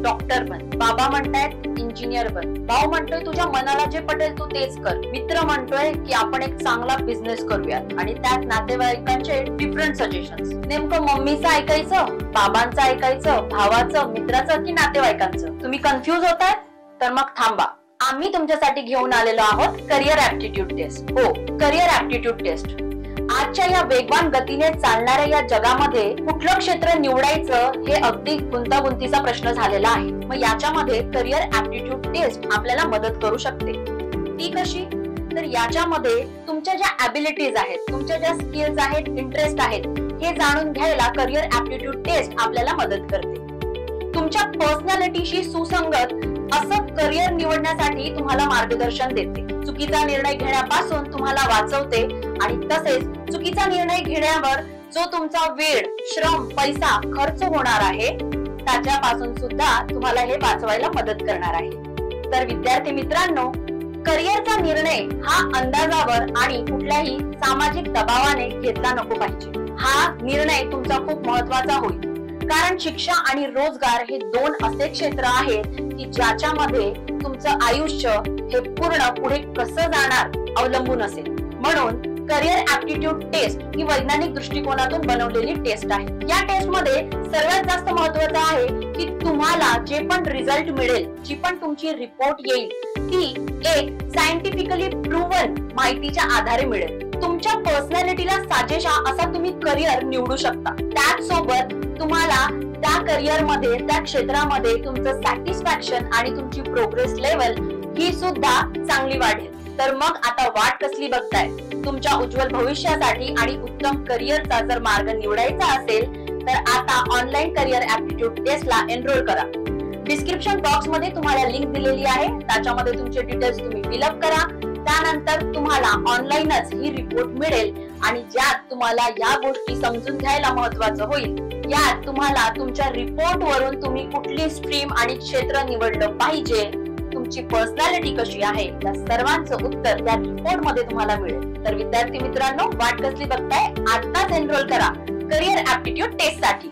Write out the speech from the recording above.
Doctor बन, बाबा म्हणतायत engineer बन, भाऊ म्हणतोय तुझ्या मनाला जे पटेल तू तेच कर, मित्र म्हणतोय की आपण एक चांगला बिझनेस करूयात आणि त्यात नातेवाईकांचे डिफरंट सजेशन्स. नेमकं मम्मीचं ऐकायचं, बाबांचं ऐकायचं, भावाचं, मित्राचं की नातेवाईकांचं? तुम्ही कन्फ्युज होताय? तर मग थांबा, आम्ही तुमच्यासाठी घेऊन आलेलो आहोत करिअर ऍप्टिट्यूड टेस्ट. हो, करिअर ऍप्टिट्यूड टेस्ट. आजच्या या वेगवान गतीने चालणाऱ्या या जगामध्ये कुठलं क्षेत्र निवडायचं हे अगदी गुंतागुंतीचा प्रश्न झालेला आहे. मग याच्यामध्ये करिअर ऍप्टिट्यूड टेस्ट आपल्याला मदत करू शकते. ती कशी? तर याच्यामध्ये तुमच्या ज्या ऍबिलिटीज आहेत, तुमच्या ज्या स्किल्स आहेत, इंटरेस्ट आहेत, हे जाणून घ्यायला करिअर ऍप्टिट्यूड टेस्ट आपल्याला मदत करते. तुमच्या पर्सनॅलिटीशी सुसंगत असं करिअर निवडण्यासाठी तुम्हाला मार्गदर्शन देते, चुकीचा निर्णय घेण्यापासून तुम्हाला वाचवते आणि तसेच चुकीचा निर्णय घेण्यावर जो तुमचा वेळ, श्रम, पैसा खर्च होणार आहे त्याच्यापासून सुद्धा तुम्हाला हे वाचवायला मदत करणार आहे. तर विद्यार्थी मित्रांनो, करिअरचा निर्णय हा अंदाजावर आणि कुठल्याही सामाजिक दबावाने घेतला नको पाहिजे. हा निर्णय तुमचा खूप महत्वाचा होईल, कारण शिक्षा आणि रोजगार हे दोन असे क्षेत्र आहेत की ज्याच्यामध्ये तुमचं आयुष्य हे पूर्ण पुढे कसं जाणार अवलंबून असेल. म्हणून करिअर ऍप्टिट्यूड टेस्ट ही वैज्ञानिक दृष्टिकोनातून बनवलेली टेस्ट आहे. या टेस्ट मध्ये सर्वात जास्त महत्वाचं आहे की तुम्हाला जे पण रिझल्ट मिळेल, जी पण तुमची रिपोर्ट येईल, ती एक सायंटिफिकली प्रूव्हन माहितीच्या आधारे मिळेल. तुमच्या पर्सनॅलिटीला साजेशा असा तुम्ही करिअर निवडू शकता. त्याचसोबत तुम्हाला त्या करिअर मध्ये, त्या क्षेत्रामध्ये तुमचं सॅटिस्फॅक्शन आणि तुमची प्रोग्रेस लेवल ही सुद्धा चांगली वाढेल. तर मग आता वाट कसली बघताय? तुमच्या उज्ज्वल भविष्यासाठी आणि उत्तम करिअरचा जर मार्ग निवडायचा असेल तर आता ऑनलाईन करिअर ऍप्टिट्यूड टेस्टला एनरोल करा. डिस्क्रिप्शन बॉक्स मध्ये तुम्हाला लिंक दिलेली आहे, त्याच्यामध्ये तुमचे डिटेल्स तुम्ही फिलअप करा. त्यानंतर तुम्हाला ऑनलाईनच ही रिपोर्ट मिळेल आणि ज्यात तुम्हाला या गोष्टी समजून घ्यायला महत्वाचं होईल. यात तुम्हाला तुमच्या रिपोर्ट वरून तुम्ही कुठली स्ट्रीम आणि क्षेत्र निवडलं पाहिजे, तुमची पर्सनॅलिटी कशी आहे, या सर्वांचं उत्तर या रिपोर्ट मध्ये तुम्हाला मिळेल. तर विद्यार्थी मित्रांनो, वाट कसली बघताय? आताच एनरोल करा करिअर ऍप्टिट्यूड टेस्ट साठी.